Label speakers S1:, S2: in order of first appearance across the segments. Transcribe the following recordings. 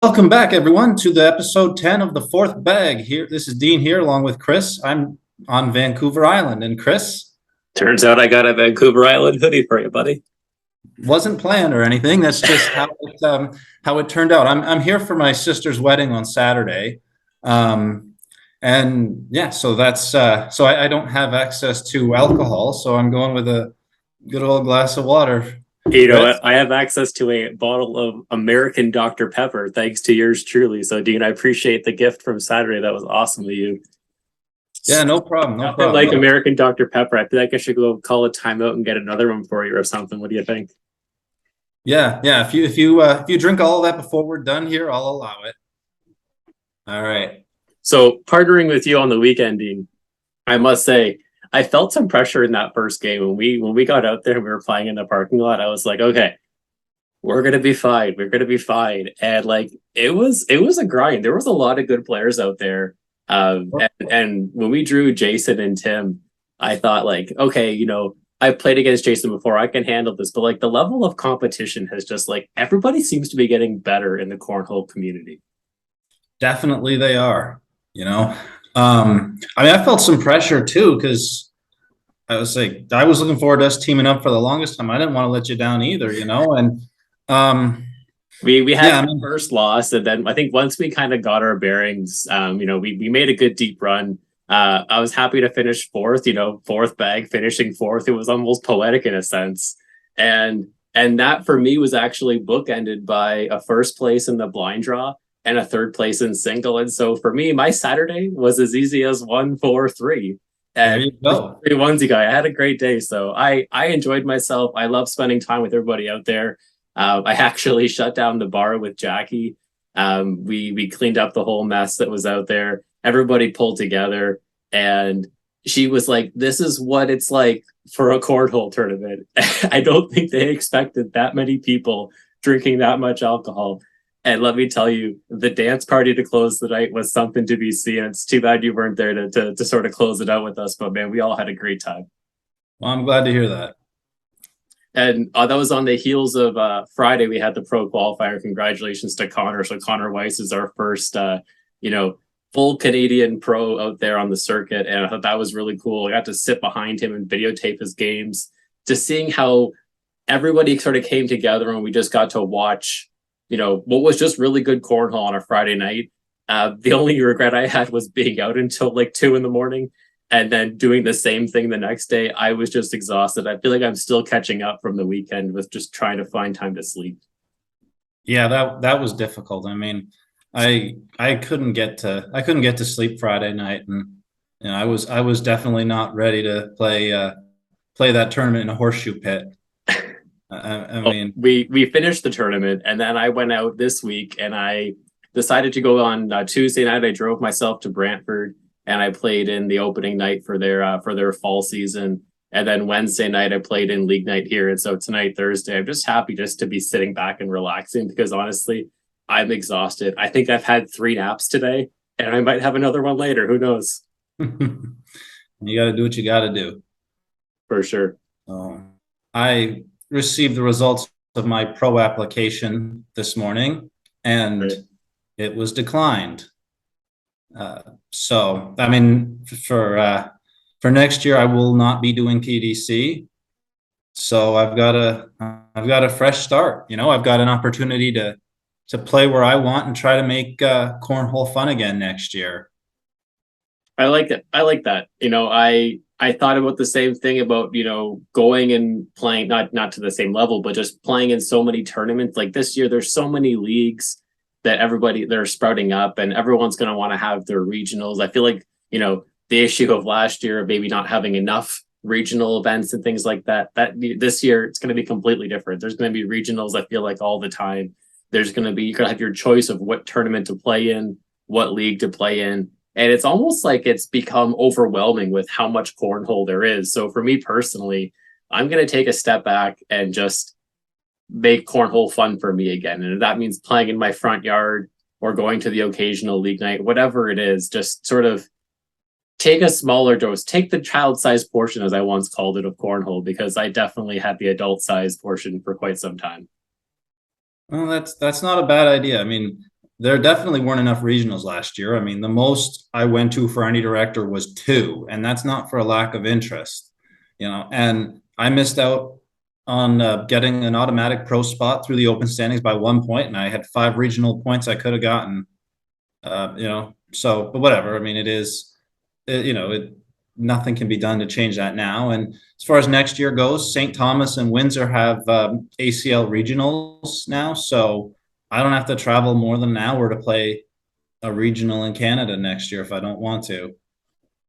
S1: Welcome back, everyone, to the episode 10 of the fourth bag. Here, this is Dean here, along with Chris. I'm on Vancouver Island, and Chris
S2: Turns out I got a Vancouver Island hoodie for you, buddy.
S1: wasn't planned or anything. That's just how it turned out. I'm here for my sister's wedding on Saturday, and yeah, so I don't have access to alcohol, so I'm going with a good old glass of water.
S2: You know
S1: Chris?
S2: what? I have access to a bottle of American Dr. Pepper, thanks to yours truly. So, Dean, I appreciate the gift from Saturday. That was awesome of you.
S1: Yeah, no problem, no
S2: Nothing
S1: problem.
S2: like American Dr. Pepper. I feel like I should go call a timeout and get another one for you or something. What do you think?
S1: Yeah. If you drink all of that before we're done here, I'll allow it. All right.
S2: So, partnering with you on the weekend, Dean, I must say, I felt some pressure in that first game when we got out there and we were playing in the parking lot. I was like, okay, we're gonna be fine. We're gonna be fine. And like it was a grind. There was a lot of good players out there. And when we drew Jason and Tim, I thought like, okay, I've played against Jason before. I can handle this. But like the level of competition has just like everybody seems to be getting better in the cornhole community.
S1: Definitely they are, you know. I mean, I felt some pressure too because I was looking forward to us teaming up for the longest time. I didn't want to let you down either, you know. And um,
S2: We had
S1: yeah, I
S2: the
S1: mean,
S2: first loss, and then I think once we kind of got our bearings, we made a good deep run. I was happy to finish fourth, fourth bag, finishing fourth. It was almost poetic in a sense, and that for me was actually bookended by a first place in the blind draw and a third place in single. And so for me, my Saturday was as easy as 1-4-3.
S1: there
S2: And
S1: you go.
S2: 3 onesie guy. I had a great day. So I enjoyed myself. I love spending time with everybody out there. I actually shut down the bar with Jackie. We cleaned up the whole mess that was out there. Everybody pulled together, and she was like, "This is what it's like for a cornhole tournament." I don't think they expected that many people drinking that much alcohol. And let me tell you, the dance party to close the night was something to be seen. It's too bad you weren't there to sort of close it out with us, but man, we all had a great time.
S1: Well, I'm glad to hear that.
S2: And that was on the heels of Friday. We had the pro qualifier. Congratulations to Connor. So Connor Weiss is our first, full Canadian pro out there on the circuit, and I thought that was really cool. I got to sit behind him and videotape his games. Just seeing how everybody sort of came together, and we just got to watch, what was just really good cornhole on a Friday night. The only regret I had was being out until like 2 in the morning and then doing the same thing the next day. I was just exhausted. I feel like I'm still catching up from the weekend with just trying to find time to sleep.
S1: Yeah, that was difficult. I mean, I couldn't get to sleep Friday night, and I was definitely not ready to play that tournament in a horseshoe pit. I
S2: Well,
S1: mean,
S2: we finished the tournament, and then I went out this week, and I decided to go on Tuesday night. I drove myself to Brantford, and I played in the opening night for their fall season. And then Wednesday night, I played in league night here. And so tonight, Thursday, I'm just happy just to be sitting back and relaxing because honestly, I'm exhausted. I think I've had 3 naps today, and I might have another one later. Who knows?
S1: you got to do what you got to do.
S2: For sure.
S1: I received the results of my pro application this morning, and
S2: Right.
S1: it was declined. So, I mean, for next year, I will not be doing PDC. So I've got a fresh start. You know, I've got an opportunity to play where I want and try to make cornhole fun again next year.
S2: I like it. I like that. I thought about the same thing about, going and playing, not to the same level, but just playing in so many tournaments. Like this year, there's so many leagues that they're sprouting up, and everyone's going to want to have their regionals. I feel like, the issue of last year of maybe not having enough regional events and things like that this year it's going to be completely different. There's going to be regionals, I feel like, all the time. You're going to have your choice of what tournament to play in, what league to play in. And it's almost like it's become overwhelming with how much cornhole there is. So for me personally, I'm going to take a step back and just make cornhole fun for me again. And if that means playing in my front yard or going to the occasional league night, whatever it is, just sort of take a smaller dose, take the child-sized portion, as I once called it, of cornhole, because I definitely had the adult-sized portion for quite some time.
S1: Well, that's not a bad idea. I mean, there definitely weren't enough regionals last year. I mean, the most I went to for any director was 2, and that's not for a lack of interest, and I missed out on getting an automatic pro spot through the open standings by 1 point, and I had 5 regional points I could have gotten. So, but whatever. I mean, it is, nothing can be done to change that now. And as far as next year goes, St. Thomas and Windsor have ACL regionals now, so I don't have to travel more than an hour to play a regional in Canada next year if I don't want to.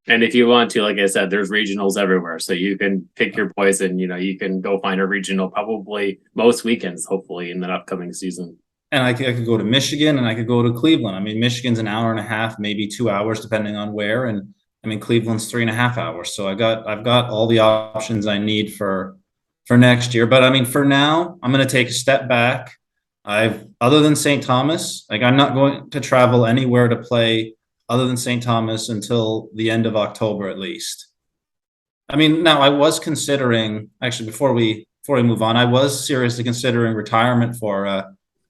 S2: And if you want to, like I said, there's regionals everywhere. So you can pick your poison. You can go find a regional probably most weekends, hopefully, in the upcoming season.
S1: And I could go to Michigan and I could go to Cleveland. I mean, Michigan's an hour and a half, maybe 2 hours, depending on where. And I mean, Cleveland's 3.5 hours. So I've got all the options I need for next year. But I mean, for now, I'm going to take a step back. Other than St. Thomas, like I'm not going to travel anywhere to play other than St. Thomas until the end of October at least. I mean, now I was considering, actually before we move on, I was seriously considering retirement for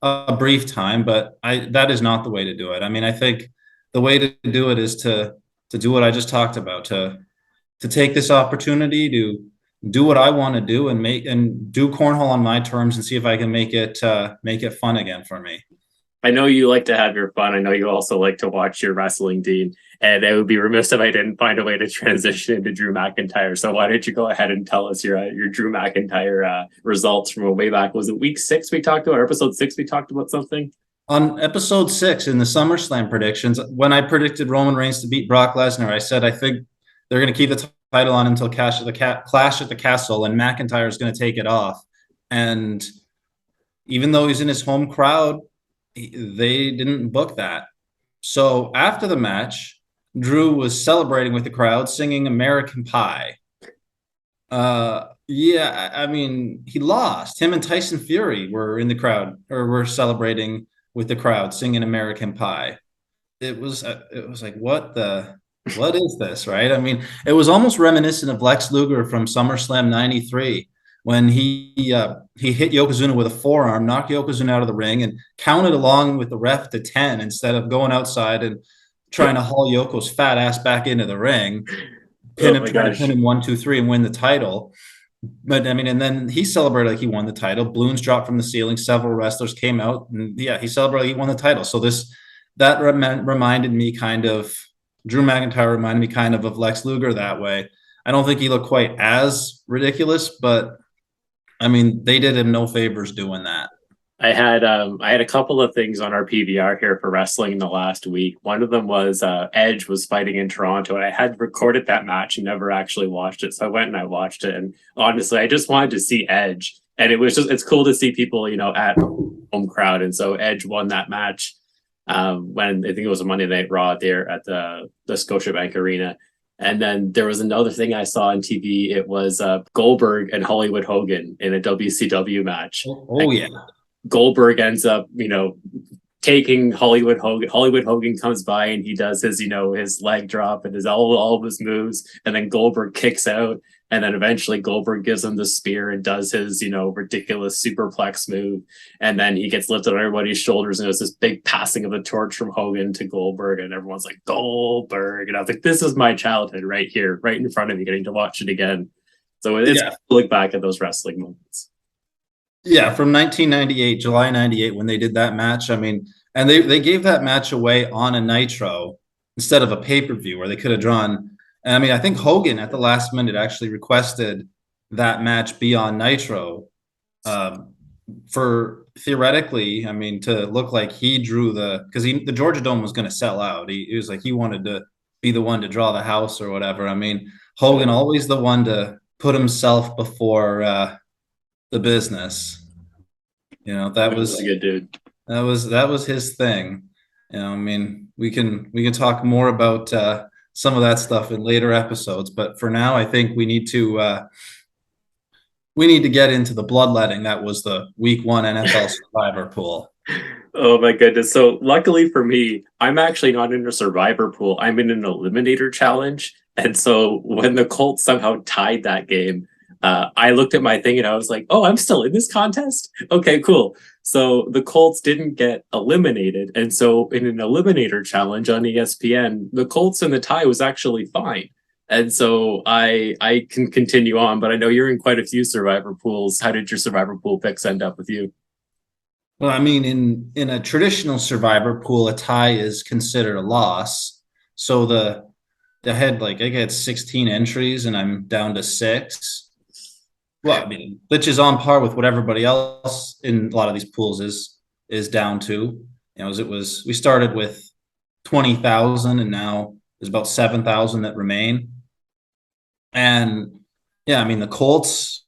S1: a brief time, but that is not the way to do it. I mean, I think the way to do it is to do what I just talked about, to take this opportunity to do what I want to do and do cornhole on my terms and see if I can make it fun again for me.
S2: I know you like to have your fun. I know you also like to watch your wrestling, Dean. And it would be remiss if I didn't find a way to transition into Drew McIntyre. So why don't you go ahead and tell us your Drew McIntyre results from way back? Was it week 6 we talked about, or episode 6 we talked about something?
S1: On episode 6 in the SummerSlam predictions, when I predicted Roman Reigns to beat Brock Lesnar, I said I think they're going to keep the title on until Clash at the Castle, and McIntyre is going to take it off. And even though he's in his home crowd, they didn't book that. So after the match, Drew was celebrating with the crowd, singing American Pie. Yeah, I mean, he lost. Him and Tyson Fury were in the crowd, or were celebrating with the crowd, singing American Pie. It was like, what is this, right? I mean, it was almost reminiscent of Lex Luger from SummerSlam '93 when he hit Yokozuna with a forearm, knocked Yokozuna out of the ring, and counted along with the ref to 10 instead of going outside and trying to haul Yoko's fat ass back into the ring, trying to pin him 1, 2, 3, and win the title. But I mean, and then he celebrated like he won the title. Balloons dropped from the ceiling. Several wrestlers came out, and yeah, he celebrated like he won the title. So that reminded me kind of, Drew McIntyre reminded me kind of Lex Luger that way. I don't think he looked quite as ridiculous, but I mean, they did him no favors doing that.
S2: I had a couple of things on our PVR here for wrestling in the last week. One of them was Edge was fighting in Toronto, and I had recorded that match and never actually watched it. So I went and I watched it, and honestly, I just wanted to see Edge, and it's cool to see people, at home crowd. And so Edge won that match when I think it was a Monday Night Raw there at the Scotiabank Arena. And then there was another thing I saw on TV. It was Goldberg and Hollywood Hogan in a WCW match.
S1: Oh yeah.
S2: Goldberg ends up, taking Hollywood Hogan. Hollywood Hogan comes by and he does his, his leg drop and his all of his moves. And then Goldberg kicks out. And then eventually Goldberg gives him the spear and does his, ridiculous superplex move. And then he gets lifted on everybody's shoulders. And it was this big passing of the torch from Hogan to Goldberg. And everyone's like, Goldberg. And I was like, this is my childhood right here, right in front of me, getting to watch it again. So it's cool to look back at those wrestling moments.
S1: Yeah, from 1998, July 98, when they did that match. I mean, and they gave that match away on a Nitro instead of a pay-per-view where they could have drawn. And I mean, I think Hogan at the last minute actually requested that match be on Nitro for theoretically, I mean, to look like he drew because the Georgia Dome was going to sell out. He was like, he wanted to be the one to draw the house or whatever. I mean, Hogan always the one to put himself before the business. That was
S2: a good dude.
S1: That was his thing. I mean, we can talk more about some of that stuff in later episodes, but for now, I think we need to get into the bloodletting. That was the week 1 NFL Survivor pool.
S2: Oh my goodness. So luckily for me, I'm actually not in a Survivor pool. I'm in an Eliminator challenge. And so when the Colts somehow tied that game, I looked at my thing and I was like, oh, I'm still in this contest. Okay, cool. So the Colts didn't get eliminated. And so in an eliminator challenge on ESPN, the Colts and the tie was actually fine. And so I can continue on, but I know you're in quite a few survivor pools. How did your survivor pool picks end up with you?
S1: Well, I mean, in a traditional survivor pool, a tie is considered a loss. So the head like I get 16 entries and I'm down to 6. Well, I mean, which is on par with what everybody else in a lot of these pools is down to. You know, as it was we started with 20,000 and now there's about 7,000 that remain. And yeah, I mean the Colts,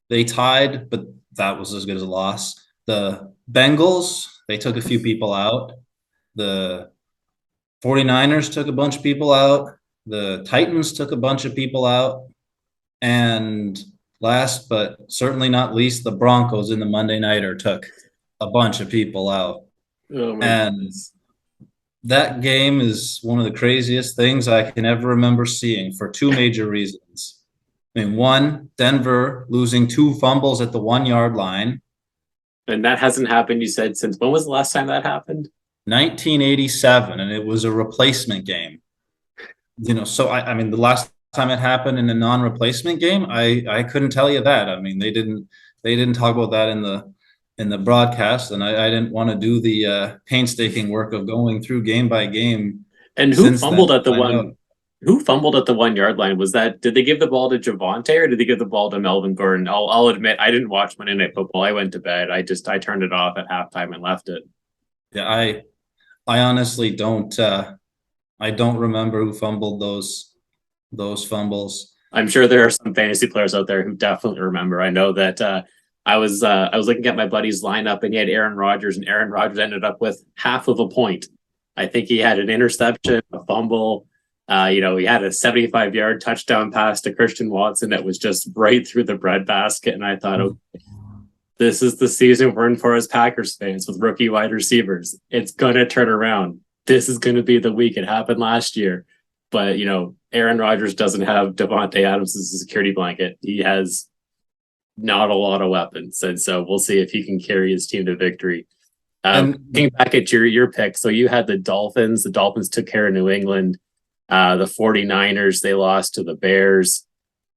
S1: they tied, but that was as good as a loss. The Bengals, they took a few people out. The 49ers took a bunch of people out. The Titans took a bunch of people out. And last but certainly not least, the Broncos in the Monday Nighter took a bunch of people out.
S2: Oh my
S1: And
S2: goodness.
S1: that game is one of the craziest things I can ever remember seeing for two major reasons. I mean, one, Denver losing 2 fumbles at the 1 yard line.
S2: And that hasn't happened, you said, since when was the last time that happened?
S1: 1987, and it was a replacement game. You know, so I mean, the last time it happened in a non-replacement game, I couldn't tell you that. I mean, they didn't talk about that in the broadcast, and I didn't want to do the painstaking work of going through game by game
S2: And
S1: since then to find out.
S2: who fumbled at the 1 yard line? Was that did they give the ball to Javante or did they give the ball to Melvin Gordon? I'll admit I didn't watch Monday Night Football. I went to bed. I turned it off at halftime and left it.
S1: Yeah, I honestly don't I don't remember who fumbled those fumbles.
S2: I'm sure there are some fantasy players out there who definitely remember. I know that I was looking at my buddy's lineup and he had Aaron Rodgers and Aaron Rodgers ended up with half of a point. I think he had an interception, a fumble. He had a 75-yard touchdown pass to Christian Watson that was just right through the breadbasket. And I thought, okay, this is the season we're in for as Packers fans with rookie wide receivers. It's going to turn around. This is going to be the week. It happened last year. But, Aaron Rodgers doesn't have Devontae Adams as a security blanket. He has not a lot of weapons. And so we'll see if he can carry his team to victory. Looking back at your pick, so you had the Dolphins. The Dolphins took care of New England. The 49ers, they lost to the Bears.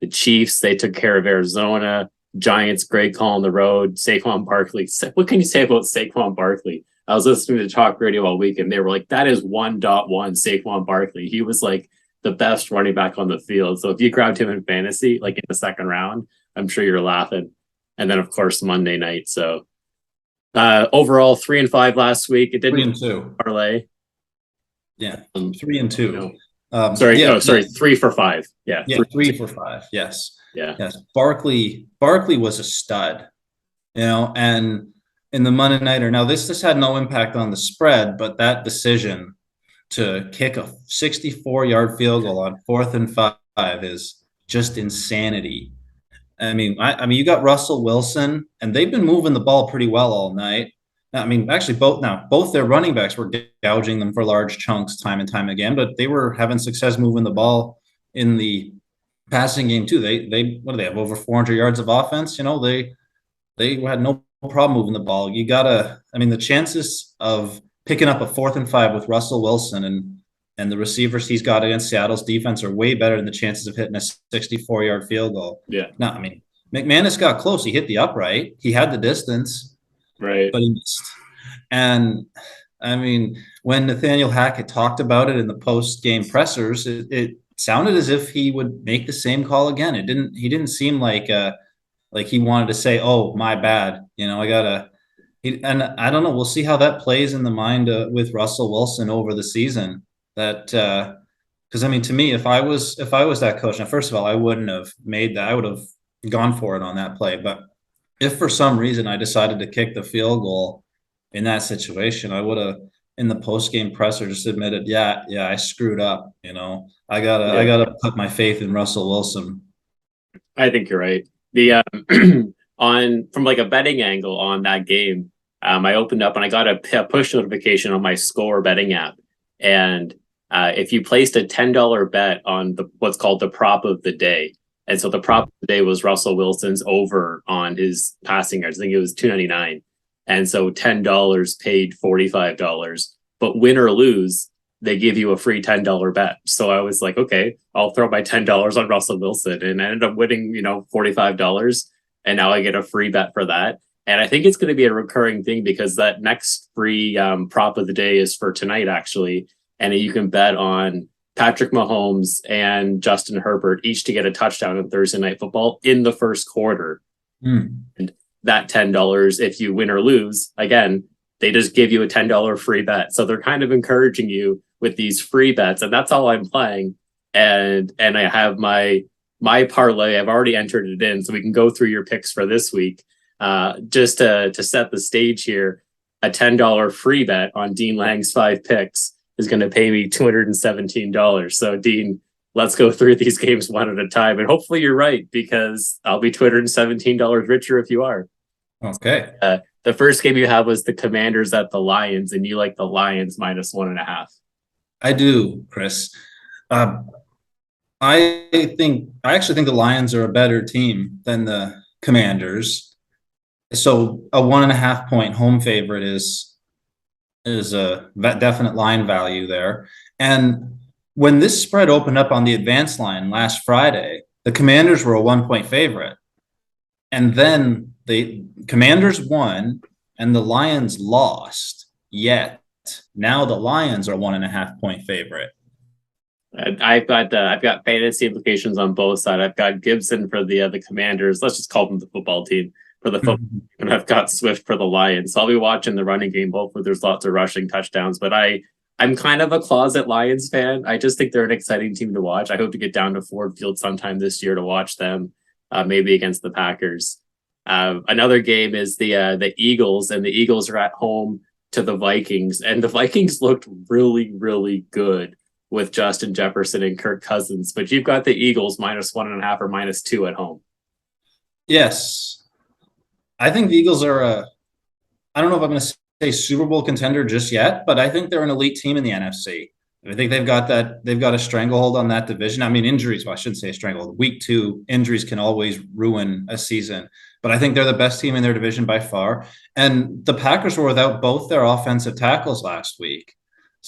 S2: The Chiefs, they took care of Arizona. Giants, great call on the road. Saquon Barkley. What can you say about Saquon Barkley? I was listening to talk radio all week, and they were like, that is 1.1 Saquon Barkley. He was like the best running back on the field. So if you grabbed him in fantasy, like in the second round, I'm sure you're laughing. And then, of course, Monday night. So overall, 3-5 last week. It didn't
S1: 3-2
S2: parlay.
S1: Yeah, 3-2.
S2: Sorry, 3 for 5. Yeah,
S1: yeah, 3 for 5. Yes,
S2: yeah.
S1: yes. Barkley was a stud, and in the Monday Nighter. Now this had no impact on the spread, but that decision to kick a 64-yard field goal on 4th and 5 is just insanity. I mean, you got Russell Wilson, and they've been moving the ball pretty well all night. I mean, actually, both their running backs were gouging them for large chunks time and time again, but they were having success moving the ball in the passing game too. They what do they have, over 400 yards of offense? They had no problem moving the ball. The chances of picking up a 4th and 5 with Russell Wilson and the receivers he's got against Seattle's defense are way better than the chances of hitting a 64-yard field goal.
S2: Yeah.
S1: No, I mean, McManus got close. He hit the upright. He had the distance.
S2: Right.
S1: But he missed. And I mean, when Nathaniel Hackett talked about it in the post-game pressers, it sounded as if he would make the same call again. He didn't seem like he wanted to say, "Oh, my bad." And I don't know. We'll see how that plays in the mind with Russell Wilson over the season. That because I mean, to me, if I was that coach, now first of all, I wouldn't have made that. I would have gone for it on that play. But if for some reason I decided to kick the field goal in that situation, I would have in the post game presser just admitted, yeah, I screwed up. I gotta put my faith in Russell Wilson.
S2: I think you're right. The from like a betting angle on that game, I opened up and I got a push notification on my Score betting app, and if you placed a $10 bet on what's called the prop of the day, And so the prop today was Russell Wilson's over on his passing yards. I think it was 299. And so $10 paid $45. But win or lose, they give you a free $10 bet. So I was like, okay, I'll throw my $10 on Russell Wilson. And I ended up winning, $45. And now I get a free bet for that. And I think it's going to be a recurring thing because that next free prop of the day is for tonight, actually. And you can bet on Patrick Mahomes and Justin Herbert each to get a touchdown in Thursday Night Football in the first quarter. And that $10, if you win or lose, again, they just give you a $10 free bet. So they're kind of encouraging you with these free bets. And that's all I'm playing. And I have my parlay. I've already entered it in. So we can go through your picks for this week. Just to set the stage here, a $10 free bet on Dean Lang's 5 picks is going to pay me $217. So Dean, let's go through these games one at a time. And hopefully you're right, because I'll be $217 richer if you are.
S1: Okay.
S2: The first game you have was the Commanders at the Lions, and you like the Lions -1.5.
S1: I do, Chris. I actually think the Lions are a better team than the Commanders. So a 1.5 point home favorite is a definite line value there. And when this spread opened up on the advanced line last Friday, the Commanders were a 1 point favorite. And then the Commanders won and the Lions lost. Yet now the Lions are 1.5 point favorite.
S2: I've got fantasy implications on both sides. I've got Gibson for the Commanders. Let's just call them the football team for the football. And I've got Swift for the Lions. So I'll be watching the running game. Hopefully there's lots of rushing touchdowns. But I'm kind of a closet Lions fan. I just think they're an exciting team to watch. I hope to get down to Ford Field sometime this year to watch them, maybe against the Packers. Another game is the Eagles, and the Eagles are at home to the Vikings. And the Vikings looked really, really good with Justin Jefferson and Kirk Cousins. But you've got the Eagles -1.5 or -2 at home.
S1: Yes. I think the Eagles are I don't know if I'm going to say Super Bowl contender just yet, but I think they're an elite team in the NFC. I think they've got a stranglehold on that division. I mean, injuries, well, I shouldn't say a stranglehold. Week 2, injuries can always ruin a season, but I think they're the best team in their division by far. And the Packers were without both their offensive tackles last week,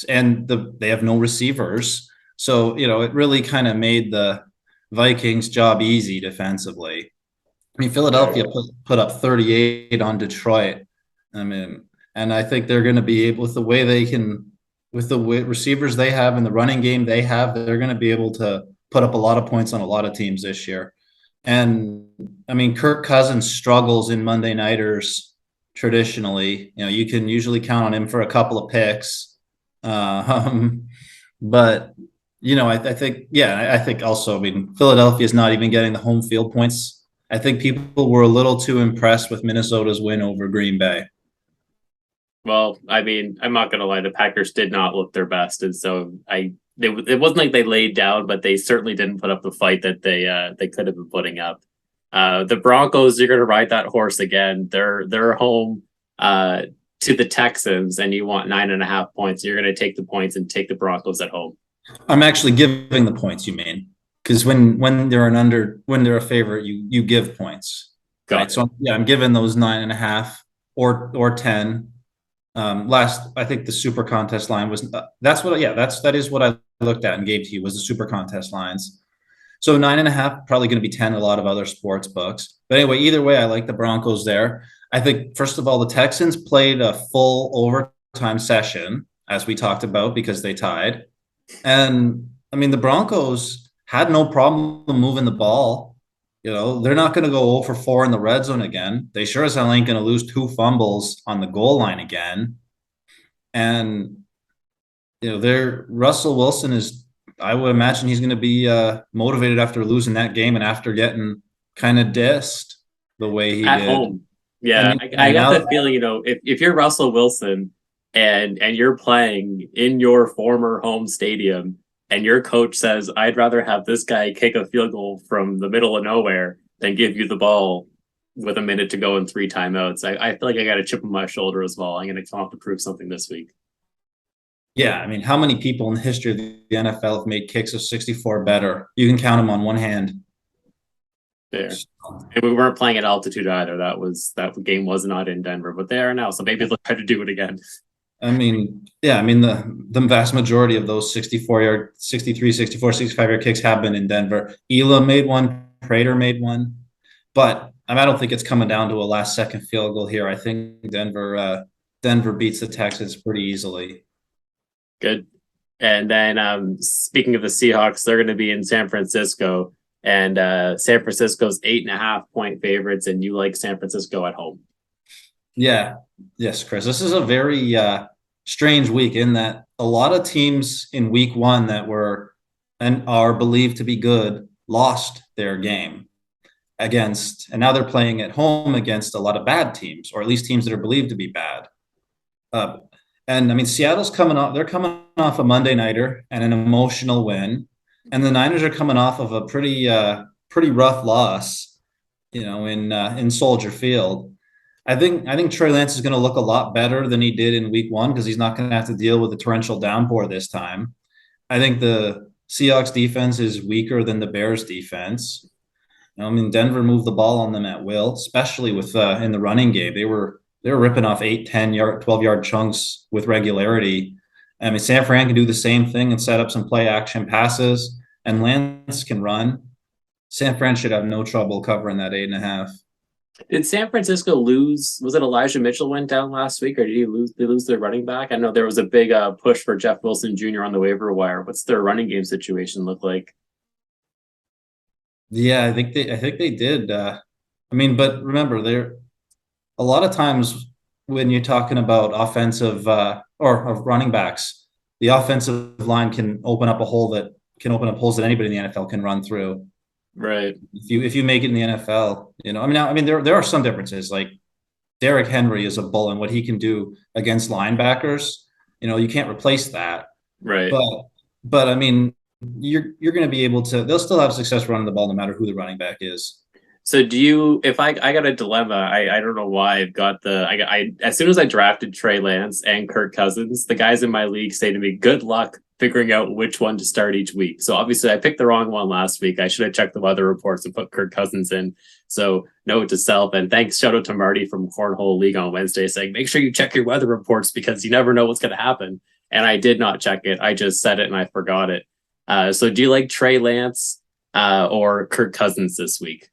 S1: and they have no receivers. So, it really kind of made the Vikings' job easy defensively. I mean, Philadelphia put up 38 on Detroit. I mean, and I think they're going to be able, with the receivers they have and the running game they have, they're going to be able to put up a lot of points on a lot of teams this year. And I mean, Kirk Cousins struggles in Monday Nighters traditionally. You can usually count on him for a couple of picks. But I think also, I mean, Philadelphia is not even getting the home field points. I think people were a little too impressed with Minnesota's win over Green Bay.
S2: Well, I mean, I'm not going to lie. The Packers did not look their best. And so it wasn't like they laid down, but they certainly didn't put up the fight that they could have been putting up. The Broncos, you're going to ride that horse again. They're home to the Texans, and you want 9.5 points. You're going to take the points and take the Broncos at home.
S1: I'm actually giving the points, you mean? Because when they're a favorite, you give points. Right. So I'm giving those 9.5 or 10. I think the super contest line was that is what I looked at and gave to you, was the super contest lines. So 9.5 probably going to be 10 a lot of other sports books. But anyway, either way, I like the Broncos there. I think first of all, the Texans played a full overtime session, as we talked about, because they tied. And I mean, the Broncos had no problem moving the ball. They're not going to go 0 for 4 in the red zone again. They sure as hell ain't going to lose 2 fumbles on the goal line again. And, Russell Wilson I would imagine he's going to be motivated after losing that game and after getting kind of dissed the way he
S2: at
S1: did.
S2: Home. Yeah, I got the feeling, if you're Russell Wilson and you're playing in your former home stadium, and your coach says, I'd rather have this guy kick a field goal from the middle of nowhere than give you the ball with a minute to go and 3 timeouts. I feel like I got a chip on my shoulder as well. I'm going to come up to prove something this week.
S1: Yeah, I mean, how many people in the history of the NFL have made kicks of 64 better? You can count them on one hand.
S2: There. And we weren't playing at altitude either. That game was not in Denver, but they are now. So maybe they'll try to do it again.
S1: I mean, yeah, I mean the vast majority of those 64-yard, 63, 64, 65-yard kicks have been in Denver. Elam made one, Prater made one, but I don't think it's coming down to a last second field goal here. I think Denver beats the Texans pretty easily.
S2: Good. And then speaking of the Seahawks, they're going to be in San Francisco, and San Francisco's 8.5-point favorites, and you like San Francisco at home.
S1: Yeah. Yes, Chris. This is a very strange week in that a lot of teams in week one that were and are believed to be good lost their game against, and now they're playing at home against a lot of bad teams, or at least teams that are believed to be bad. Uh, and I mean, Seattle's coming off, they're coming off a Monday nighter and an emotional win. And the Niners are coming off of a pretty rough loss, in Soldier Field. I think Trey Lance is going to look a lot better than he did in week one because he's not going to have to deal with the torrential downpour this time. I think the Seahawks defense is weaker than the Bears defense. I mean, Denver moved the ball on them at will, especially with in the running game. They were ripping off 8, 10-yard, 12-yard chunks with regularity. I mean, San Fran can do the same thing and set up some play action passes, and Lance can run. San Fran should have no trouble covering that 8.5.
S2: Did San Francisco lose? Was it Elijah Mitchell went down last week, or did he lose? They lose their running back. I know there was a big push for Jeff Wilson Jr. on the waiver wire. What's their running game situation look like?
S1: Yeah, I think they did. I mean, but remember, there a lot of times when you're talking about offensive or of running backs, the offensive line can open up holes that anybody in the NFL can run through.
S2: Right.
S1: If you make it in the NFL, there are some differences. Like Derrick Henry is a bull, and what he can do against linebackers, you can't replace that.
S2: Right.
S1: But I mean, you're going to be able to. They'll still have success running the ball no matter who the running back is.
S2: So do you? If I got a dilemma, I don't know why I've got I as soon as I drafted Trey Lance and Kirk Cousins, the guys in my league say to me, "Good luck figuring out which one to start each week." So obviously I picked the wrong one last week. I should have checked the weather reports and put Kirk Cousins in. So note to self, and thanks, shout out to Marty from Cornhole League on Wednesday saying, make sure you check your weather reports because you never know what's going to happen. And I did not check it. I just said it and I forgot it. So do you like Trey Lance or Kirk Cousins this week?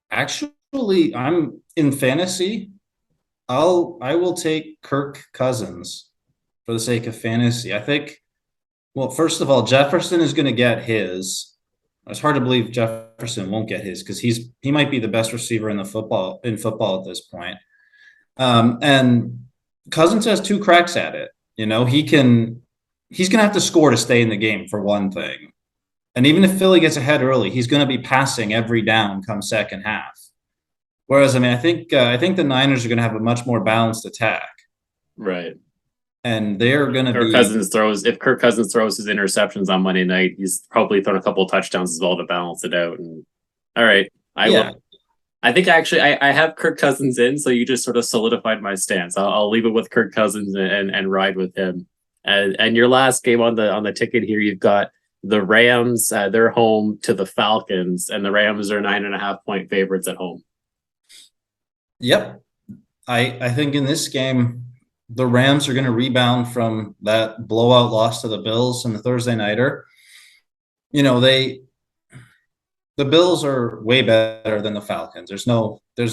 S1: Actually, I'm in fantasy. I will take Kirk Cousins for the sake of fantasy. I think, well, first of all, Jefferson is going to get his. It's hard to believe Jefferson won't get his because he might be the best receiver in football at this point. And Cousins has two cracks at it. He's going to have to score to stay in the game for one thing. And even if Philly gets ahead early, he's going to be passing every down come second half. Whereas, I mean, I think the Niners are going to have a much more balanced attack.
S2: Right.
S1: And they're going to be.
S2: If Kirk Cousins throws his interceptions on Monday night, he's probably thrown a couple of touchdowns as well to balance it out. And all right, I think I have Kirk Cousins in, so you just sort of solidified my stance. I'll leave it with Kirk Cousins and ride with him. And your last game on the ticket here, you've got the Rams. They're home to the Falcons, and the Rams are 9.5-point favorites at home.
S1: Yep, I think in this game, the Rams are going to rebound from that blowout loss to the Bills in the Thursday nighter. The Bills are way better than the Falcons. There's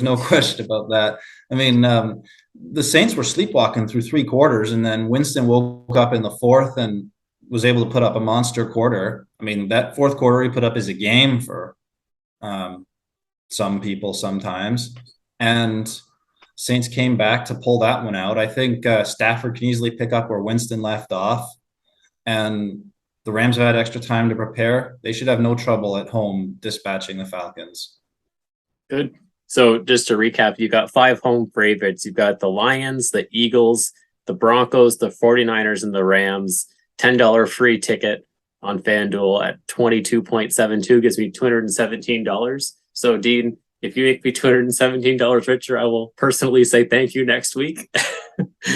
S1: no question about that. I mean, the Saints were sleepwalking through three quarters, and then Winston woke up in the fourth and was able to put up a monster quarter. I mean, that fourth quarter he put up is a game for some people sometimes. And Saints came back to pull that one out. I think Stafford can easily pick up where Winston left off. And the Rams have had extra time to prepare. They should have no trouble at home dispatching the Falcons.
S2: Good. So just to recap, you got 5 home favorites. You've got the Lions, the Eagles, the Broncos, the 49ers, and the Rams. $10 free ticket on FanDuel at 22.72 gives me $217. So Dean, if you make me $217 richer, I will personally say thank you next week.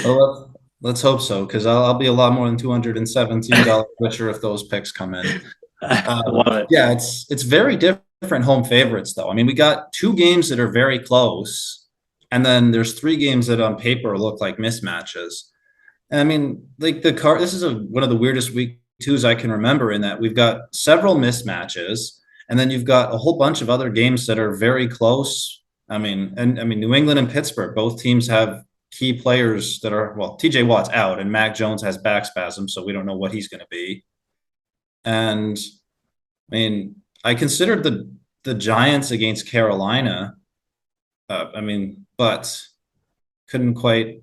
S1: Well, let's hope so, because I'll be a lot more than $217 richer if those picks come in.
S2: Love it.
S1: Yeah, it's very different different home favorites, though. I mean, we got 2 games that are very close, and then there's 3 games that on paper look like mismatches. And I mean, like this is one of the weirdest week twos I can remember in that we've got several mismatches, and then you've got a whole bunch of other games that are very close. I mean, New England and Pittsburgh, both teams have key players that are, well, TJ Watt's out and Mac Jones has back spasms, so we don't know what he's going to be. And I mean, I considered the Giants against Carolina. But couldn't quite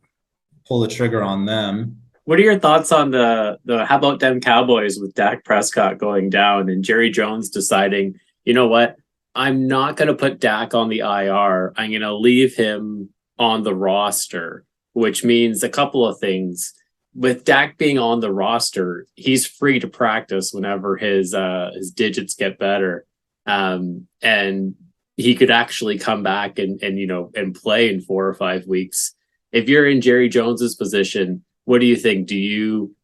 S1: pull the trigger on them.
S2: What are your thoughts on the how about them Cowboys with Dak Prescott going down and Jerry Jones deciding, you know what, I'm not going to put Dak on the IR. I'm going to leave him on the roster, which means a couple of things. With Dak being on the roster, he's free to practice whenever his digits get better, and he could actually come back and play in 4 or 5 weeks. If you're in Jerry Jones's position, what do you think? Do you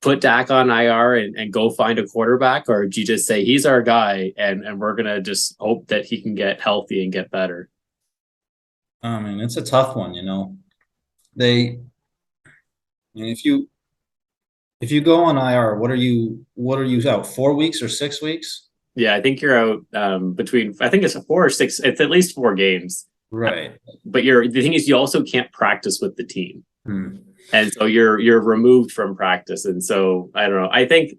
S2: put Dak on IR and go find a quarterback, or do you just say he's our guy and we're gonna just hope that he can get healthy and get better?
S1: I mean, it's a tough one, you know. If you go on IR, what are you out 4 weeks or 6 weeks?
S2: Yeah, I think you're out between. I think it's a 4 or 6. It's at least 4 games.
S1: Right.
S2: But the thing is, you also can't practice with the team,
S1: Hmm.
S2: and so you're removed from practice. And so I don't know. I think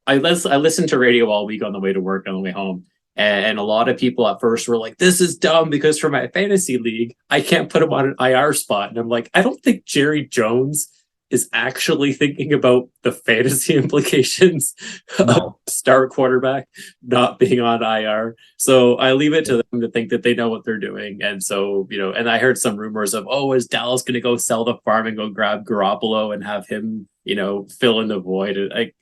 S2: I listened to radio all week on the way to work, on the way home, and a lot of people at first were like, "This is dumb because for my fantasy league, I can't put him on an IR spot." And I'm like, I don't think Jerry Jones is actually thinking about the fantasy implications of
S1: No.
S2: star quarterback not being on IR. So I leave it to them to think that they know what they're doing. And so, and I heard some rumors of, oh, is Dallas going to go sell the farm and go grab Garoppolo and have him, fill in the void?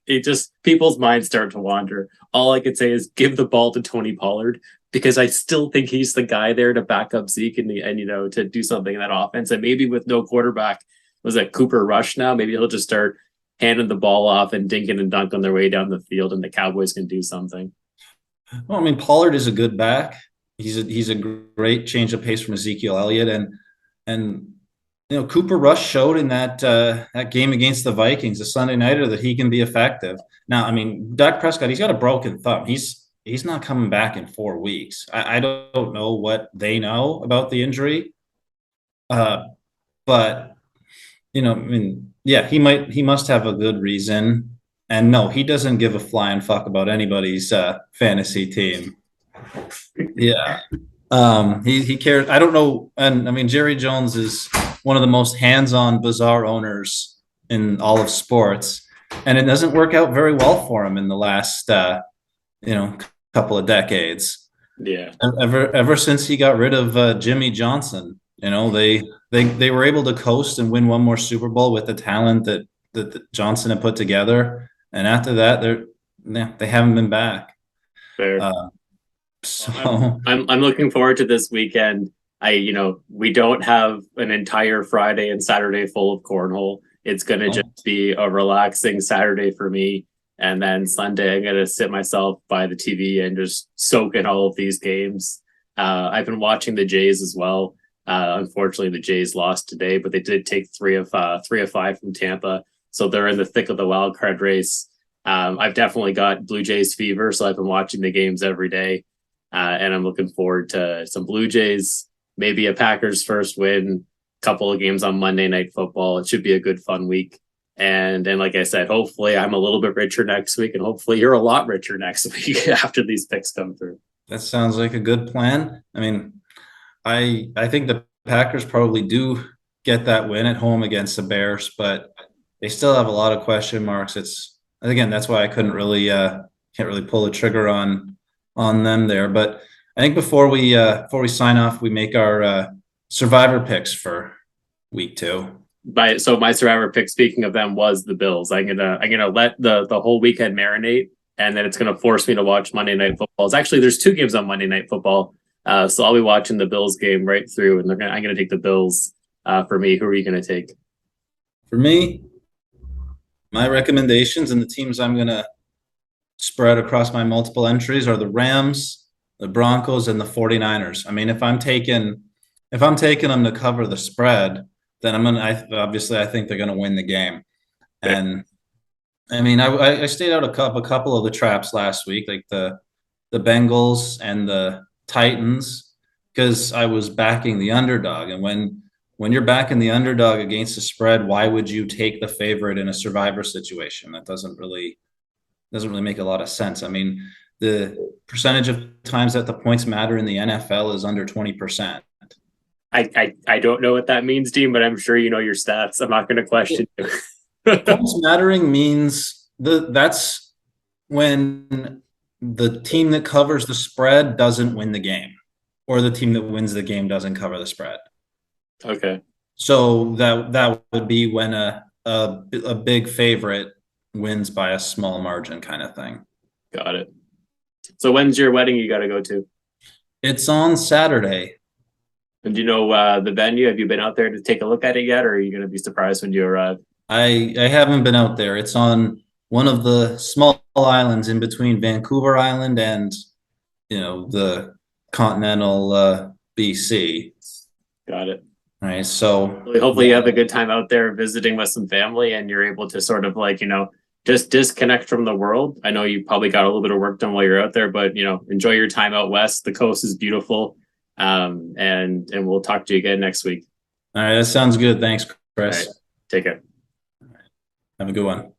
S2: It just, people's minds start to wander. All I could say is give the ball to Tony Pollard, because I still think he's the guy there to back up Zeke and to do something in that offense. And maybe with no quarterback, was that Cooper Rush now? Maybe he'll just start handing the ball off and dinking and dunk on their way down the field, and the Cowboys can do something.
S1: Well, I mean, Pollard is a good back. He's a great change of pace from Ezekiel Elliott, and Cooper Rush showed in that game against the Vikings, the Sunday nighter, that he can be effective. Now, I mean, Dak Prescott, he's got a broken thumb. He's not coming back in 4 weeks. I don't know what they know about the injury, but. I mean, yeah, he must have a good reason. And no, he doesn't give a flying fuck about anybody's fantasy team. Yeah. He cares. I don't know. And I mean, Jerry Jones is one of the most hands-on, bizarre owners in all of sports. And it doesn't work out very well for him in the last couple of decades.
S2: Yeah.
S1: Ever since he got rid of Jimmy Johnson, they were able to coast and win one more Super Bowl with the talent that Johnson had put together. And after that, they haven't been back.
S2: Fair.
S1: So
S2: I'm looking forward to this weekend. We don't have an entire Friday and Saturday full of cornhole. It's going to just be a relaxing Saturday for me. And then Sunday, I'm going to sit myself by the TV and just soak in all of these games. I've been watching the Jays as well. Unfortunately, the Jays lost today, but they did take 3 of 5 from Tampa. So they're in the thick of the wild card race. I've definitely got Blue Jays fever, so I've been watching the games every day. And I'm looking forward to some Blue Jays, maybe a Packers first win, couple of games on Monday Night Football. It should be a good, fun week. And like I said, hopefully I'm a little bit richer next week, and hopefully you're a lot richer next week after these picks come through.
S1: That sounds like a good plan. I mean, I think the Packers probably do get that win at home against the Bears, but they still have a lot of question marks. That's why I can't really pull the trigger on them there. But I think before we sign off, we make our survivor picks for week 2.
S2: So my survivor pick, speaking of them, was the Bills. I'm gonna let the whole weekend marinate, and then it's gonna force me to watch Monday Night Football. There's 2 games on Monday Night Football, so I'll be watching the Bills game right through, and I'm gonna take the Bills for me. Who are you gonna take?
S1: For me, my recommendations and the teams I'm gonna spread across my multiple entries are the Rams, the Broncos, and the 49ers. I mean, if I'm taking them to cover the spread, then obviously I think they're gonna win the game.
S2: Okay.
S1: And I mean, I stayed out a couple of the traps last week, like the Bengals and the Titans, because I was backing the underdog. And when you're backing the underdog against the spread, why would you take the favorite in a survivor situation? That doesn't really make a lot of sense. I mean, the percentage of times that the points matter in the NFL is under 20%.
S2: I don't know what that means, Dean, but I'm sure you know your stats. I'm not going to question you.
S1: Points mattering means that's when the team that covers the spread doesn't win the game, or the team that wins the game doesn't cover the spread.
S2: Okay.
S1: So that would be when a big favorite wins by a small margin, kind of thing.
S2: Got it. So when's your wedding you got to go to?
S1: It's on Saturday.
S2: And do you know the venue? Have you been out there to take a look at it yet, or are you going to be surprised when you arrive?
S1: I haven't been out there. It's on one of the small islands in between Vancouver Island and the continental BC.
S2: Got it.
S1: Right. So
S2: Hopefully you have a good time out there visiting with some family and you're able to sort of like, just disconnect from the world. I know you probably got a little bit of work done while you're out there, but enjoy your time out west. The coast is beautiful. And we'll talk to you again next week.
S1: all right, that sounds good. Thanks,
S2: All
S1: Chris.
S2: right. Take care.
S1: Have a good one.